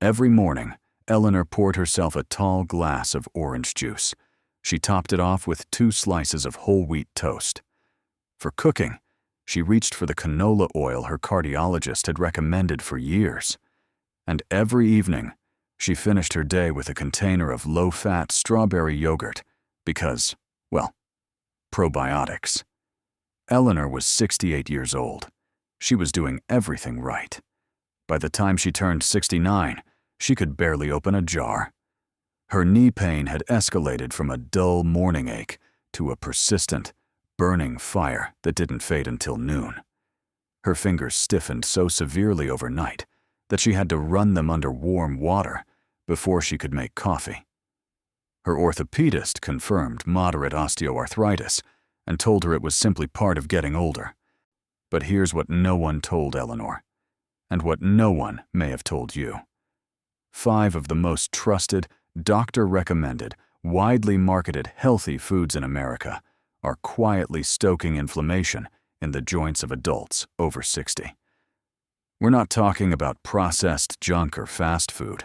Every morning, Eleanor poured herself a tall glass of orange juice. She topped it off with 2 slices of whole wheat toast. For cooking, she reached for the canola oil her cardiologist had recommended for years. And every evening, she finished her day with a container of low-fat strawberry yogurt because, well, probiotics. Eleanor was 68 years old. She was doing everything right. By the time she turned 69, she could barely open a jar. Her knee pain had escalated from a dull morning ache to a persistent, burning fire that didn't fade until noon. Her fingers stiffened so severely overnight that she had to run them under warm water before she could make coffee. Her orthopedist confirmed moderate osteoarthritis and told her it was simply part of getting older. But here's what no one told Eleanor, and what no one may have told you. 5 of the most trusted, doctor-recommended, widely marketed healthy foods in America are quietly stoking inflammation in the joints of adults over 60. We're not talking about processed junk or fast food.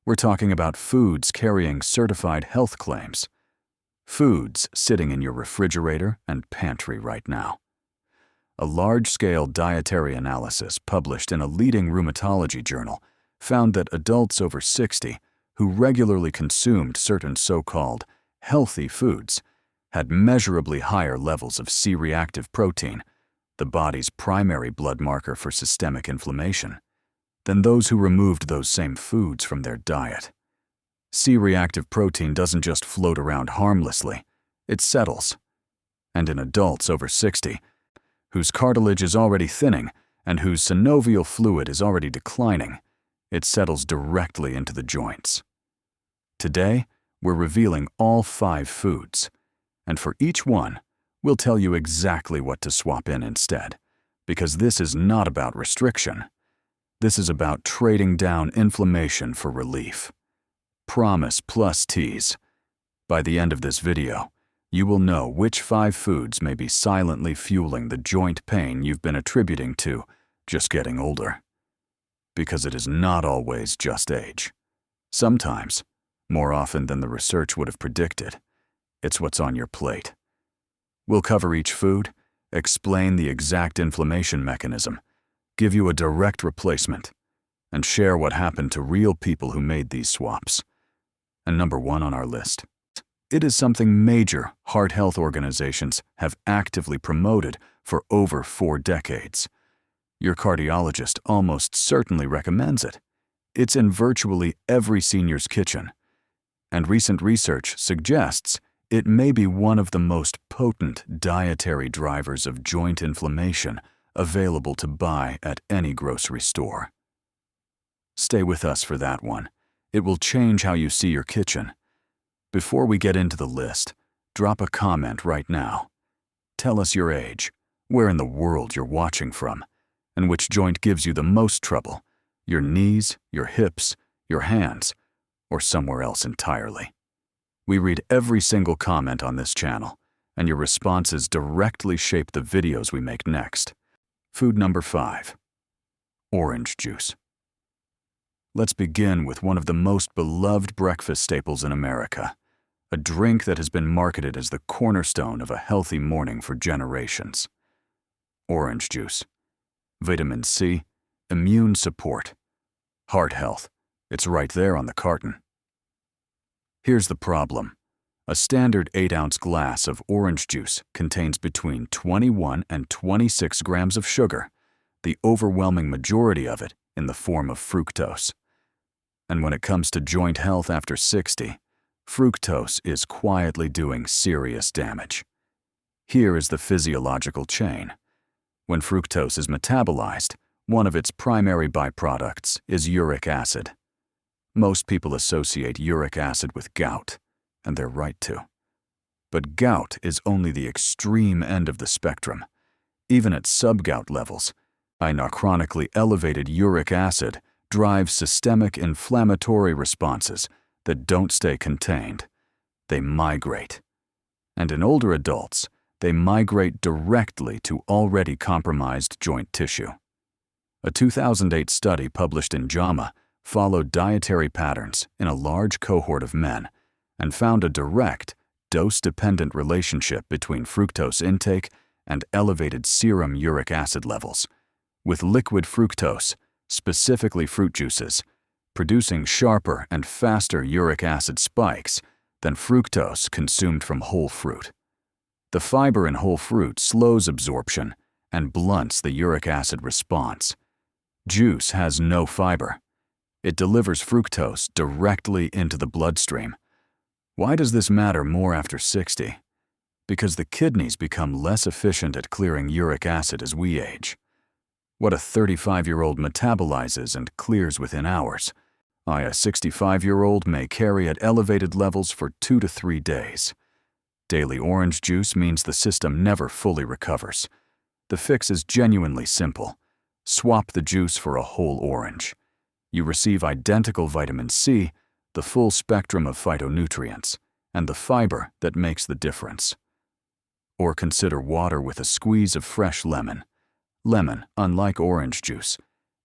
We're talking about foods carrying certified health claims. Foods sitting in your refrigerator and pantry right now. A large-scale dietary analysis published in a leading rheumatology journal found that adults over 60 who regularly consumed certain so-called healthy foods had measurably higher levels of C-reactive protein, the body's primary blood marker for systemic inflammation, than those who removed those same foods from their diet. C-reactive protein doesn't just float around harmlessly, it settles. And in adults over 60, whose cartilage is already thinning and whose synovial fluid is already declining, it settles directly into the joints. Today, we're revealing all 5 foods, and for each one, we'll tell you exactly what to swap in instead, because this is not about restriction. This is about trading down inflammation for relief. Promise plus tease. By the end of this video, you will know which 5 foods may be silently fueling the joint pain you've been attributing to just getting older. Because it is not always just age. Sometimes, more often than the research would have predicted, it's what's on your plate. We'll cover each food, explain the exact inflammation mechanism, give you a direct replacement, and share what happened to real people who made these swaps. And number 1 on our list. It is something major heart health organizations have actively promoted for over 4 decades. Your cardiologist almost certainly recommends it. It's in virtually every senior's kitchen. And recent research suggests it may be one of the most potent dietary drivers of joint inflammation available to buy at any grocery store. Stay with us for that one. It will change how you see your kitchen. Before we get into the list, drop a comment right now. Tell us your age, where in the world you're watching from, and which joint gives you the most trouble, your knees, your hips, your hands, or somewhere else entirely. We read every single comment on this channel, and your responses directly shape the videos we make next. Food number 5. Orange juice. Let's begin with one of the most beloved breakfast staples in America, a drink that has been marketed as the cornerstone of a healthy morning for generations. Orange juice. Vitamin C, immune support, heart health. It's right there on the carton. Here's the problem. A standard 8-ounce glass of orange juice contains between 21 and 26 grams of sugar, the overwhelming majority of it in the form of fructose. And when it comes to joint health after 60, fructose is quietly doing serious damage. Here is the physiological chain. When fructose is metabolized, one of its primary byproducts is uric acid. Most people associate uric acid with gout, and they're right to. But gout is only the extreme end of the spectrum. Even at sub-gout levels, chronically elevated uric acid drives systemic inflammatory responses that don't stay contained. They migrate. And in older adults, they migrate directly to already compromised joint tissue. A 2008 study published in JAMA followed dietary patterns in a large cohort of men and found a direct, dose-dependent relationship between fructose intake and elevated serum uric acid levels, with liquid fructose, specifically fruit juices, producing sharper and faster uric acid spikes than fructose consumed from whole fruit. The fiber in whole fruit slows absorption and blunts the uric acid response. Juice has no fiber. It delivers fructose directly into the bloodstream. Why does this matter more after 60? Because the kidneys become less efficient at clearing uric acid as we age. What a 35-year-old metabolizes and clears within hours, a 65-year-old may carry at elevated levels for 2 to 3 days. Daily orange juice means the system never fully recovers. The fix is genuinely simple. Swap the juice for a whole orange. You receive identical vitamin C, the full spectrum of phytonutrients, and the fiber that makes the difference. Or consider water with a squeeze of fresh lemon. Lemon, unlike orange juice,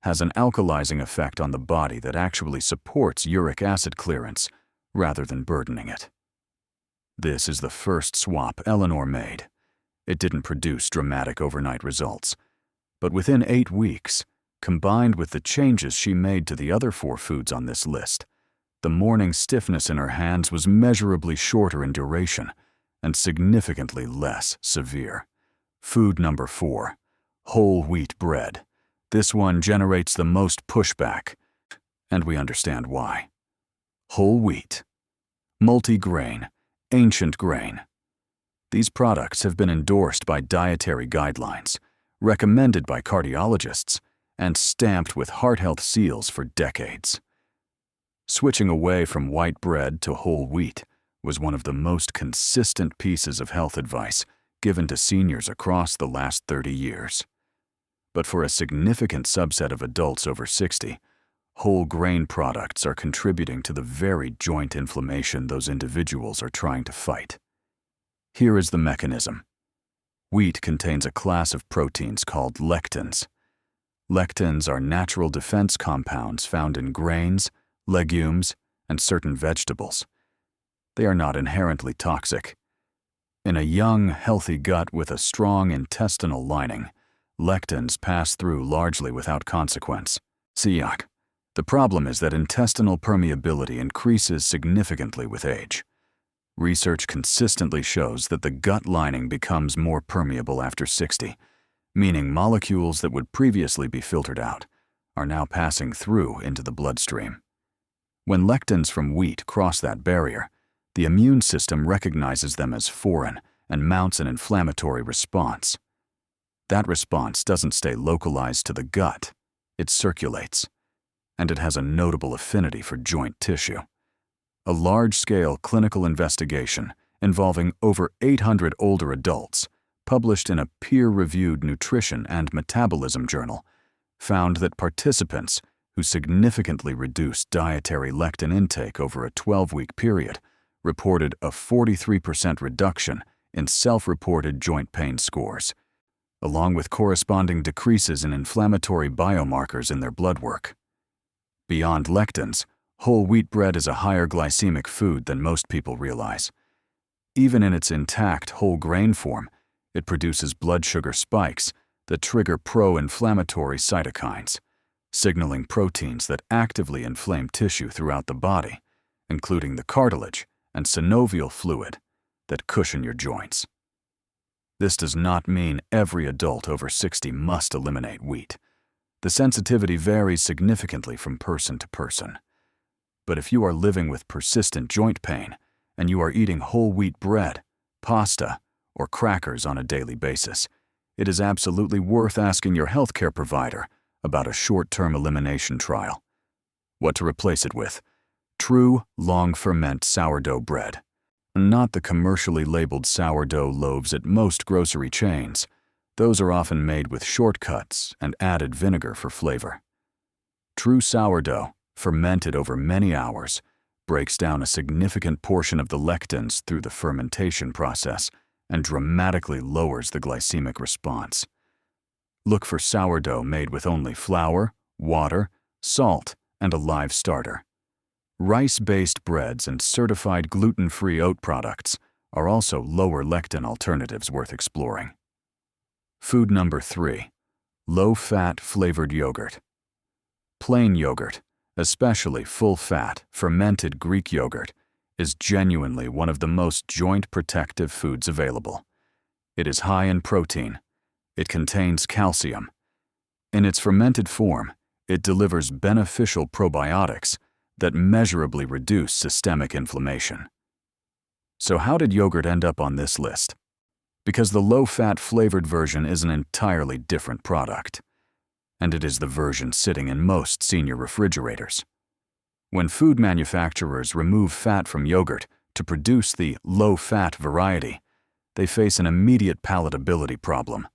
has an alkalizing effect on the body that actually supports uric acid clearance rather than burdening it. This is the first swap Eleanor made. It didn't produce dramatic overnight results, but within 8 weeks, combined with the changes she made to the other 4 foods on this list, the morning stiffness in her hands was measurably shorter in duration and significantly less severe. Food number 4, whole wheat bread. This one generates the most pushback, and we understand why. Whole wheat, multi-grain, ancient grain. These products have been endorsed by dietary guidelines, recommended by cardiologists, and stamped with heart health seals for decades. Switching away from white bread to whole wheat was one of the most consistent pieces of health advice given to seniors across the last 30 years. But for a significant subset of adults over 60, whole grain products are contributing to the very joint inflammation those individuals are trying to fight. Here is the mechanism. Wheat contains a class of proteins called lectins. Lectins are natural defense compounds found in grains, legumes, and certain vegetables. They are not inherently toxic. In a young, healthy gut with a strong intestinal lining, lectins pass through largely without consequence. Yuck. The problem is that intestinal permeability increases significantly with age. Research consistently shows that the gut lining becomes more permeable after 60, meaning molecules that would previously be filtered out are now passing through into the bloodstream. When lectins from wheat cross that barrier, the immune system recognizes them as foreign and mounts an inflammatory response. That response doesn't stay localized to the gut, it circulates, and it has a notable affinity for joint tissue. A large-scale clinical investigation involving over 800 older adults, published in a peer-reviewed nutrition and metabolism journal, found that participants who significantly reduced dietary lectin intake over a 12-week period reported a 43% reduction in self-reported joint pain scores, along with corresponding decreases in inflammatory biomarkers in their blood work. Beyond lectins, whole wheat bread is a higher glycemic food than most people realize. Even in its intact whole grain form, it produces blood sugar spikes that trigger pro-inflammatory cytokines, signaling proteins that actively inflame tissue throughout the body, including the cartilage and synovial fluid that cushion your joints. This does not mean every adult over 60 must eliminate wheat. The sensitivity varies significantly from person to person. But if you are living with persistent joint pain and you are eating whole wheat bread, pasta, or crackers on a daily basis, it is absolutely worth asking your healthcare provider about a short-term elimination trial. What to replace it with? True long-ferment sourdough bread. Not the commercially labeled sourdough loaves at most grocery chains. Those are often made with shortcuts and added vinegar for flavor. True sourdough, fermented over many hours, breaks down a significant portion of the lectins through the fermentation process and dramatically lowers the glycemic response. Look for sourdough made with only flour, water, salt, and a live starter. Rice-based breads and certified gluten-free oat products are also lower lectin alternatives worth exploring. Food number 3. Low-fat flavored yogurt. Plain yogurt, especially full-fat, fermented Greek yogurt, is genuinely one of the most joint-protective foods available. It is high in protein. It contains calcium. In its fermented form, it delivers beneficial probiotics that measurably reduce systemic inflammation. So how did yogurt end up on this list? Because the low-fat flavored version is an entirely different product, and it is the version sitting in most senior refrigerators. When food manufacturers remove fat from yogurt to produce the low-fat variety, they face an immediate palatability problem.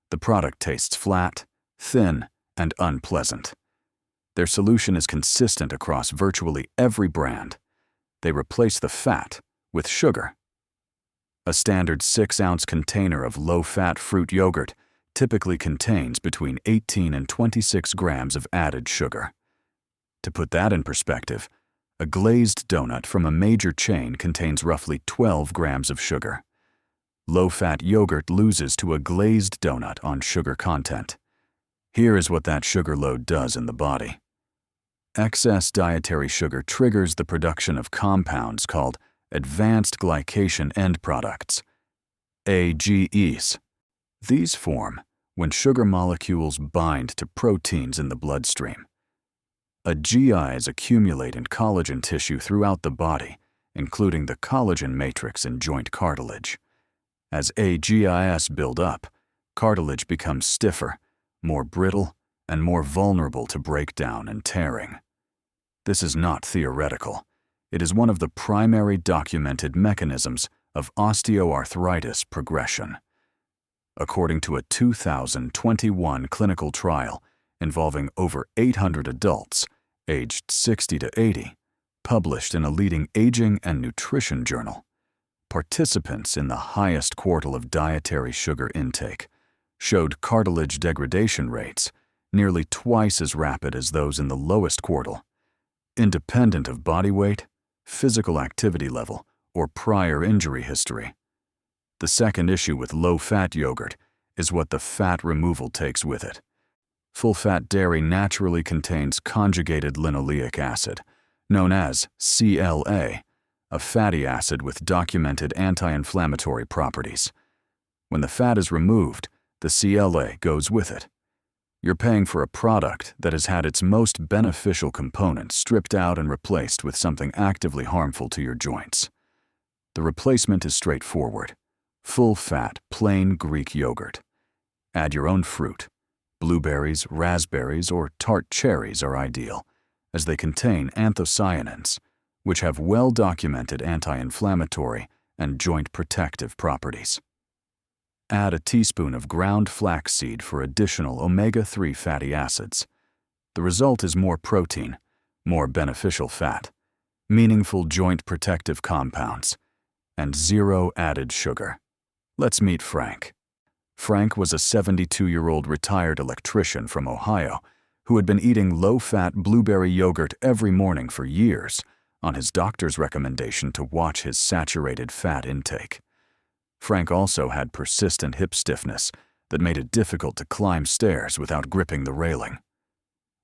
The product tastes flat, thin, and unpleasant. Their solution is consistent across virtually every brand. They replace the fat with sugar. A standard 6-ounce container of low-fat fruit yogurt typically contains between 18 and 26 grams of added sugar. To put that in perspective, a glazed donut from a major chain contains roughly 12 grams of sugar. Low-fat yogurt loses to a glazed donut on sugar content. Here is what that sugar load does in the body. Excess dietary sugar triggers the production of compounds called advanced glycation end products, AGEs. These form when sugar molecules bind to proteins in the bloodstream. AGEs accumulate in collagen tissue throughout the body, including the collagen matrix in joint cartilage. As AGEs build up, cartilage becomes stiffer, more brittle, and more vulnerable to breakdown and tearing. This is not theoretical. It is one of the primary documented mechanisms of osteoarthritis progression. According to a 2021 clinical trial involving over 800 adults aged 60 to 80, published in a leading aging and nutrition journal, participants in the highest quartile of dietary sugar intake showed cartilage degradation rates nearly twice as rapid as those in the lowest quartile, independent of body weight, physical activity level, or prior injury history. The second issue with low-fat yogurt is what the fat removal takes with it. Full-fat dairy naturally contains conjugated linoleic acid, known as CLA, a fatty acid with documented anti-inflammatory properties. When the fat is removed, the CLA goes with it. You're paying for a product that has had its most beneficial components stripped out and replaced with something actively harmful to your joints. The replacement is straightforward. Full-fat, plain Greek yogurt. Add your own fruit. Blueberries, raspberries, or tart cherries are ideal, as they contain anthocyanins, which have well-documented anti-inflammatory and joint protective properties. Add a teaspoon of ground flaxseed for additional omega-3 fatty acids. The result is more protein, more beneficial fat, meaningful joint protective compounds, and zero added sugar. Let's meet Frank. Frank was a 72-year-old retired electrician from Ohio who had been eating low-fat blueberry yogurt every morning for years on his doctor's recommendation to watch his saturated fat intake. Frank also had persistent hip stiffness that made it difficult to climb stairs without gripping the railing.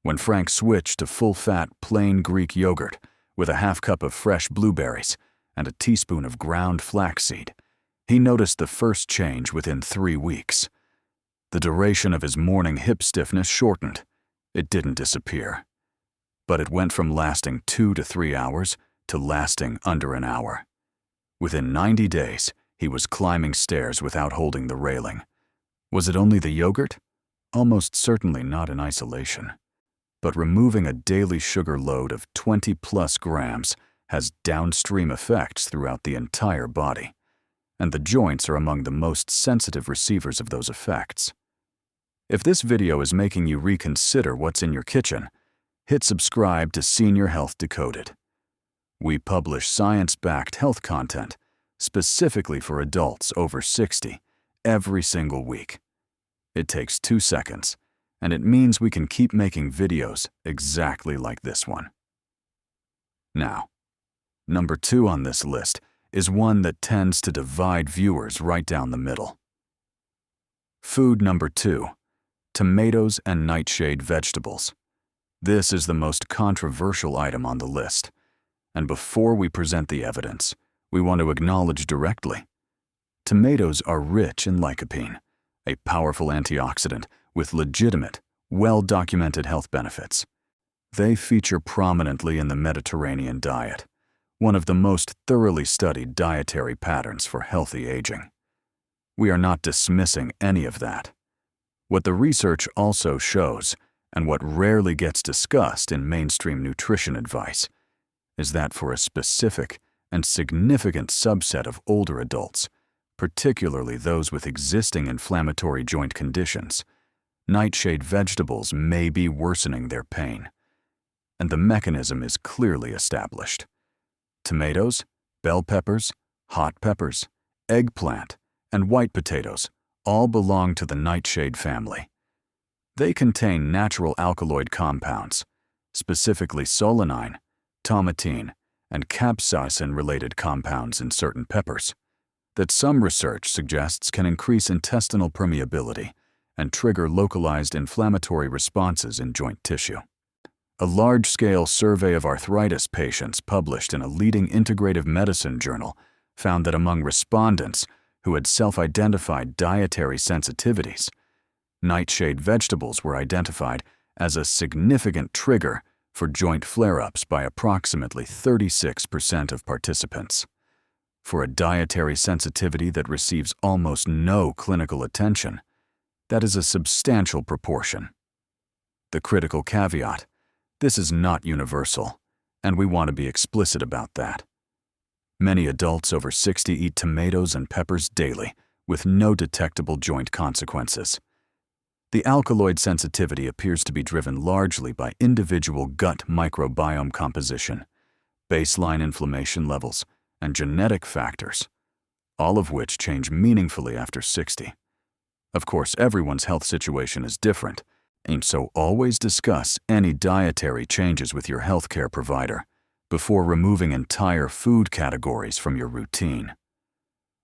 When Frank switched to full-fat, plain Greek yogurt with a half cup of fresh blueberries and a teaspoon of ground flaxseed, he noticed the first change within 3 weeks. The duration of his morning hip stiffness shortened. It didn't disappear, but it went from lasting 2 to 3 hours to lasting under an hour. Within 90 days, he was climbing stairs without holding the railing. Was it only the yogurt? Almost certainly not in isolation. But removing a daily sugar load of 20+ grams has downstream effects throughout the entire body, and the joints are among the most sensitive receivers of those effects. If this video is making you reconsider what's in your kitchen, hit subscribe to Senior Health Decoded. We publish science-backed health content specifically for adults over 60 every single week. It takes 2 seconds, and it means we can keep making videos exactly like this one. Now, number 2 on this list is one that tends to divide viewers right down the middle. Food number 2, tomatoes and nightshade vegetables. This is the most controversial item on the list, and before we present the evidence, we want to acknowledge directly. Tomatoes are rich in lycopene, a powerful antioxidant with legitimate, well-documented health benefits. They feature prominently in the Mediterranean diet, one of the most thoroughly studied dietary patterns for healthy aging. We are not dismissing any of that. What the research also shows, and what rarely gets discussed in mainstream nutrition advice, is that for a specific and significant subset of older adults, particularly those with existing inflammatory joint conditions, nightshade vegetables may be worsening their pain. And the mechanism is clearly established. Tomatoes, bell peppers, hot peppers, eggplant, and white potatoes all belong to the nightshade family. They contain natural alkaloid compounds, specifically solanine, tomatine, and capsaicin-related compounds in certain peppers, that some research suggests can increase intestinal permeability and trigger localized inflammatory responses in joint tissue. A large-scale survey of arthritis patients published in a leading integrative medicine journal found that among respondents who had self-identified dietary sensitivities, nightshade vegetables were identified as a significant trigger for joint flare-ups by approximately 36% of participants. For a dietary sensitivity that receives almost no clinical attention, that is a substantial proportion. The critical caveat: this is not universal, and we want to be explicit about that. Many adults over 60 eat tomatoes and peppers daily, with no detectable joint consequences. The alkaloid sensitivity appears to be driven largely by individual gut microbiome composition, baseline inflammation levels, and genetic factors, all of which change meaningfully after 60. Of course, everyone's health situation is different, and so always discuss any dietary changes with your healthcare provider before removing entire food categories from your routine.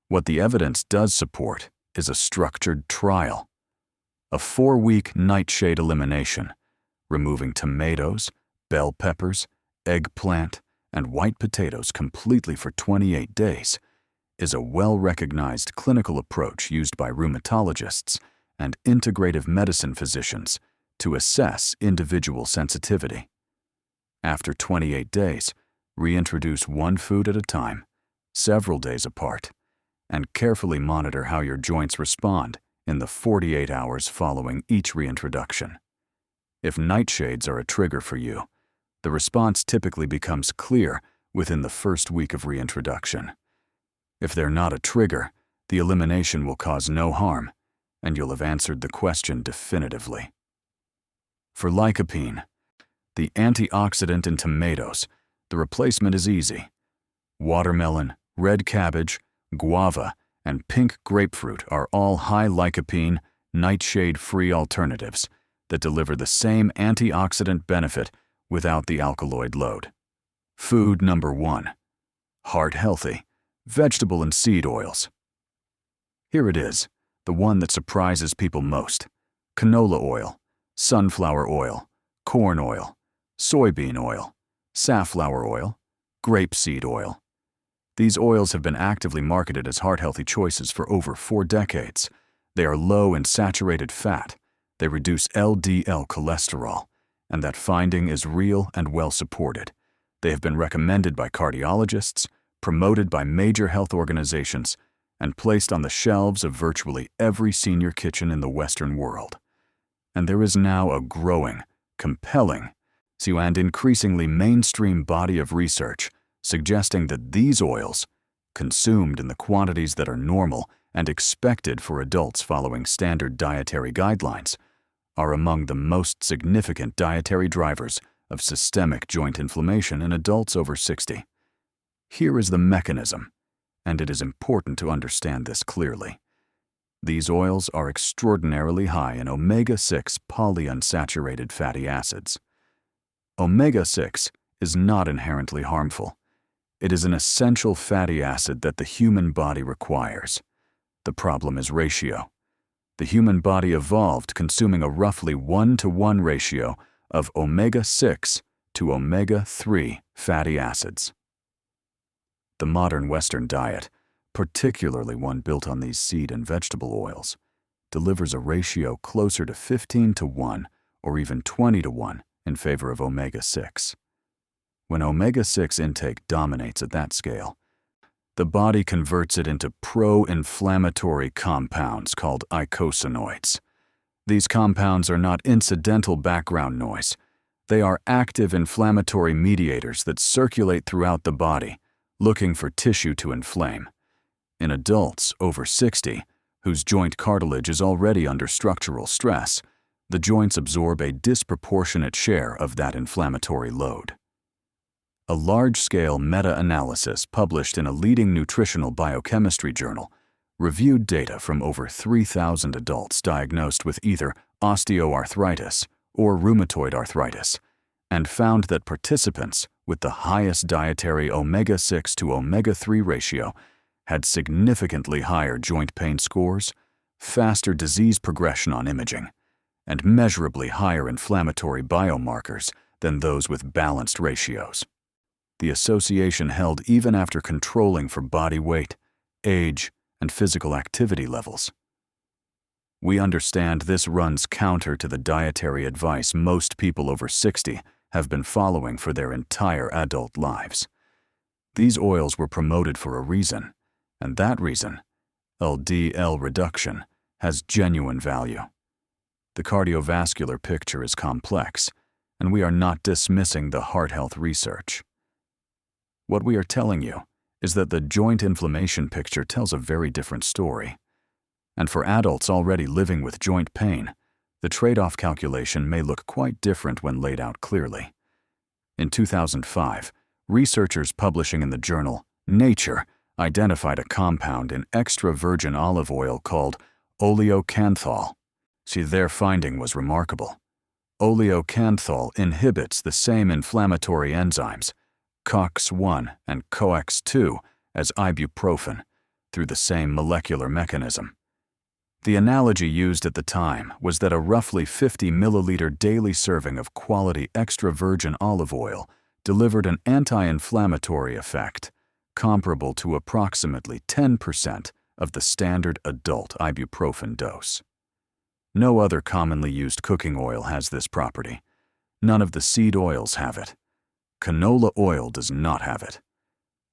What the evidence does support is a structured trial. A 4-week nightshade elimination, removing tomatoes, bell peppers, eggplant, and white potatoes completely for 28 days, is a well-recognized clinical approach used by rheumatologists and integrative medicine physicians to assess individual sensitivity. After 28 days, reintroduce one food at a time, several days apart, and carefully monitor how your joints respond in the 48 hours following each reintroduction. If nightshades are a trigger for you, the response typically becomes clear within the first week of reintroduction. If they're not a trigger, the elimination will cause no harm, and you'll have answered the question definitively. For lycopene, the antioxidant in tomatoes, the replacement is easy. Watermelon, red cabbage, guava, and pink grapefruit are all high lycopene, nightshade-free alternatives that deliver the same antioxidant benefit without the alkaloid load. Food number 1, heart-healthy, vegetable and seed oils. Here it is, the one that surprises people most: canola oil, sunflower oil, corn oil, soybean oil, safflower oil, grapeseed oil. These oils have been actively marketed as heart-healthy choices for over 4 decades. They are low in saturated fat, they reduce LDL cholesterol, and that finding is real and well supported. They have been recommended by cardiologists, promoted by major health organizations, and placed on the shelves of virtually every senior kitchen in the Western world. And there is now a growing, compelling, and increasingly mainstream body of research suggesting that these oils, consumed in the quantities that are normal and expected for adults following standard dietary guidelines, are among the most significant dietary drivers of systemic joint inflammation in adults over 60. Here is the mechanism, and it is important to understand this clearly. These oils are extraordinarily high in omega-6 polyunsaturated fatty acids. Omega-6 is not inherently harmful. It is an essential fatty acid that the human body requires. The problem is ratio. The human body evolved consuming a roughly 1-to-1 ratio of omega-6 to omega-3 fatty acids. The modern Western diet, particularly one built on these seed and vegetable oils, delivers a ratio closer to 15-to-1 or even 20-to-1 in favor of omega-6. When omega-6 intake dominates at that scale, the body converts it into pro-inflammatory compounds called eicosanoids. These compounds are not incidental background noise. They are active inflammatory mediators that circulate throughout the body, looking for tissue to inflame. In adults over 60, whose joint cartilage is already under structural stress, the joints absorb a disproportionate share of that inflammatory load. A large-scale meta-analysis published in a leading nutritional biochemistry journal reviewed data from over 3,000 adults diagnosed with either osteoarthritis or rheumatoid arthritis, and found that participants with the highest dietary omega-6 to omega-3 ratio had significantly higher joint pain scores, faster disease progression on imaging, and measurably higher inflammatory biomarkers than those with balanced ratios. The association held even after controlling for body weight, age, and physical activity levels. We understand this runs counter to the dietary advice most people over 60 have been following for their entire adult lives. These oils were promoted for a reason, and that reason, LDL reduction, has genuine value. The cardiovascular picture is complex, and we are not dismissing the heart health research. What we are telling you is that the joint inflammation picture tells a very different story. And for adults already living with joint pain, the trade-off calculation may look quite different when laid out clearly. In 2005, researchers publishing in the journal Nature identified a compound in extra virgin olive oil called oleocanthal. See, their finding was remarkable. Oleocanthal inhibits the same inflammatory enzymes, COX-1 and COX-2, as ibuprofen, through the same molecular mechanism. The analogy used at the time was that a roughly 50 milliliter daily serving of quality extra virgin olive oil delivered an anti-inflammatory effect comparable to approximately 10% of the standard adult ibuprofen dose. No other commonly used cooking oil has this property. None of the seed oils have it. Canola oil does not have it.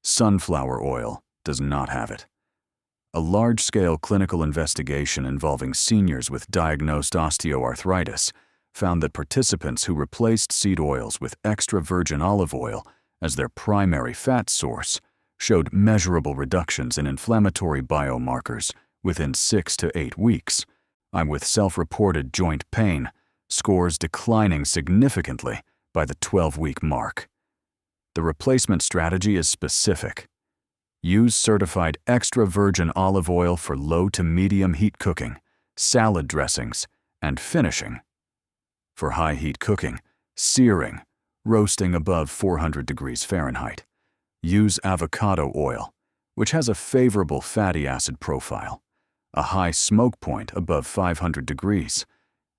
Sunflower oil does not have it. A large-scale clinical investigation involving seniors with diagnosed osteoarthritis found that participants who replaced seed oils with extra virgin olive oil as their primary fat source showed measurable reductions in inflammatory biomarkers within 6 to 8 weeks, and with self-reported joint pain scores declining significantly by the 12-week mark. The replacement strategy is specific. Use certified extra virgin olive oil for low to medium heat cooking, salad dressings, and finishing. For high heat cooking, searing, roasting above 400 degrees Fahrenheit, use avocado oil, which has a favorable fatty acid profile, a high smoke point above 500 degrees,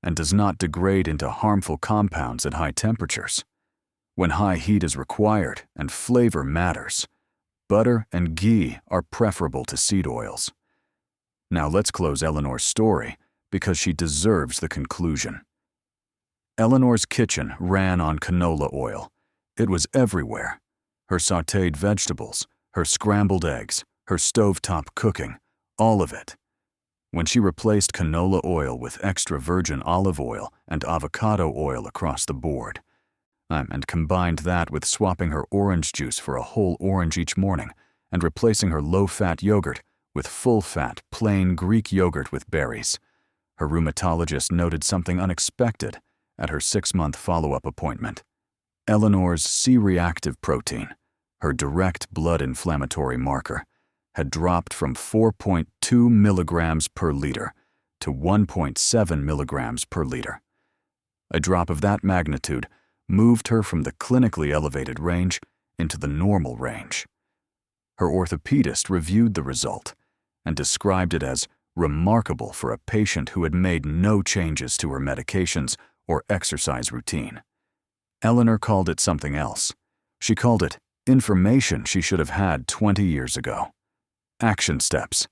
and does not degrade into harmful compounds at high temperatures. When high heat is required and flavor matters, butter and ghee are preferable to seed oils. Now let's close Eleanor's story because she deserves the conclusion. Eleanor's kitchen ran on canola oil. It was everywhere. Her sautéed vegetables, her scrambled eggs, her stovetop cooking, all of it. When she replaced canola oil with extra virgin olive oil and avocado oil across the board, and combined that with swapping her orange juice for a whole orange each morning and replacing her low-fat yogurt with full-fat, plain Greek yogurt with berries, her rheumatologist noted something unexpected at her 6-month follow-up appointment. Eleanor's C-reactive protein, her direct blood inflammatory marker, had dropped from 4.2 milligrams per liter to 1.7 milligrams per liter. A drop of that magnitude moved her from the clinically elevated range into the normal range. Her orthopedist reviewed the result and described it as remarkable for a patient who had made no changes to her medications or exercise routine. Eleanor called it something else. She called it information she should have had 20 years ago. Action steps.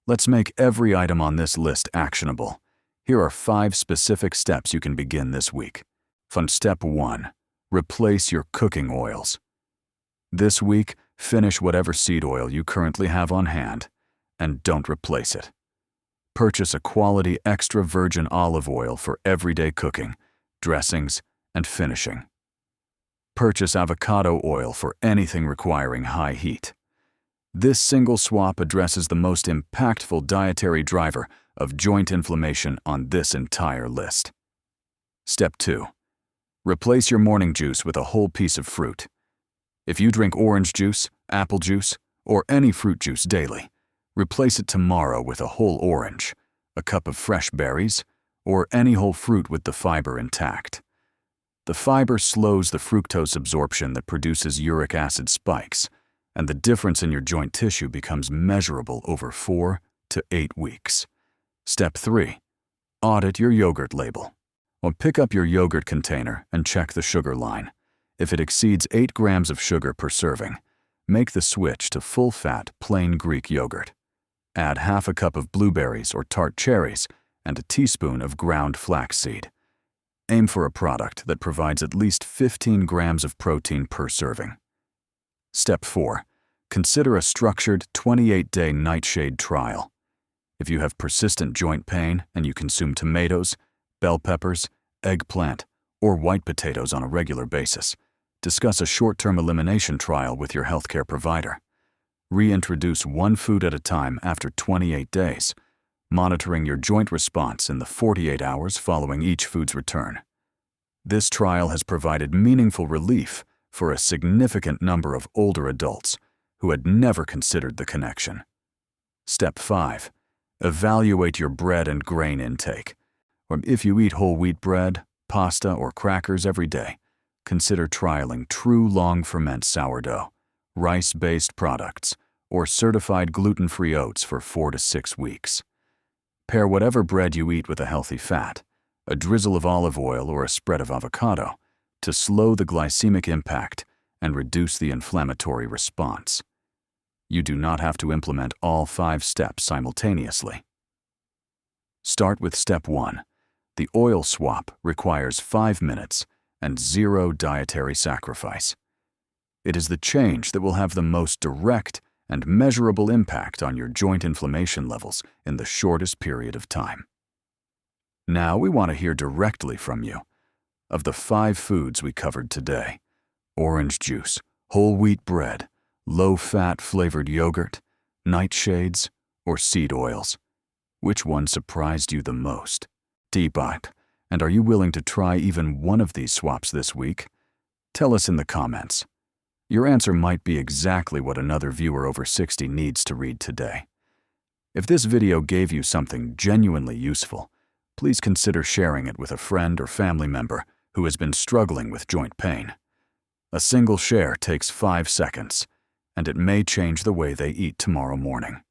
Let's make every item on this list actionable. Here are 5 specific steps you can begin this week. Step 1. Replace your cooking oils. This week, finish whatever seed oil you currently have on hand, and don't replace it. Purchase a quality extra virgin olive oil for everyday cooking, dressings, and finishing. Purchase avocado oil for anything requiring high heat. This single swap addresses the most impactful dietary driver of joint inflammation on this entire list. Step 2. Replace your morning juice with a whole piece of fruit. If you drink orange juice, apple juice, or any fruit juice daily, replace it tomorrow with a whole orange, a cup of fresh berries, or any whole fruit with the fiber intact. The fiber slows the fructose absorption that produces uric acid spikes, and the difference in your joint tissue becomes measurable over 4 to 8 weeks. Step 3. Audit your yogurt label. Or pick up your yogurt container and check the sugar line. If it exceeds 8 grams of sugar per serving, make the switch to full-fat, plain Greek yogurt. Add half a cup of blueberries or tart cherries and a teaspoon of ground flaxseed. Aim for a product that provides at least 15 grams of protein per serving. Step 4. Consider a structured 28-day nightshade trial. If you have persistent joint pain and you consume tomatoes, bell peppers, eggplant, or white potatoes on a regular basis, discuss a short-term elimination trial with your healthcare provider. Reintroduce one food at a time after 28 days, monitoring your joint response in the 48 hours following each food's return. This trial has provided meaningful relief for a significant number of older adults who had never considered the connection. Step 5. Evaluate your bread and grain intake. Or if you eat whole wheat bread, pasta, or crackers every day, consider trialing true long-ferment sourdough, rice-based products, or certified gluten-free oats for 4 to 6 weeks. Pair whatever bread you eat with a healthy fat, a drizzle of olive oil or a spread of avocado, to slow the glycemic impact and reduce the inflammatory response. You do not have to implement all 5 steps simultaneously. Start with Step 1. The oil swap requires 5 minutes and 0 dietary sacrifice. It is the change that will have the most direct and measurable impact on your joint inflammation levels in the shortest period of time. Now we want to hear directly from you. Of the 5 foods we covered today, orange juice, whole wheat bread, low-fat flavored yogurt, nightshades, or seed oils, which one surprised you the most? Debut. And are you willing to try even one of these swaps this week? Tell us in the comments. Your answer might be exactly what another viewer over 60 needs to read today. If this video gave you something genuinely useful, please consider sharing it with a friend or family member who has been struggling with joint pain. A single share takes 5 seconds, and it may change the way they eat tomorrow morning.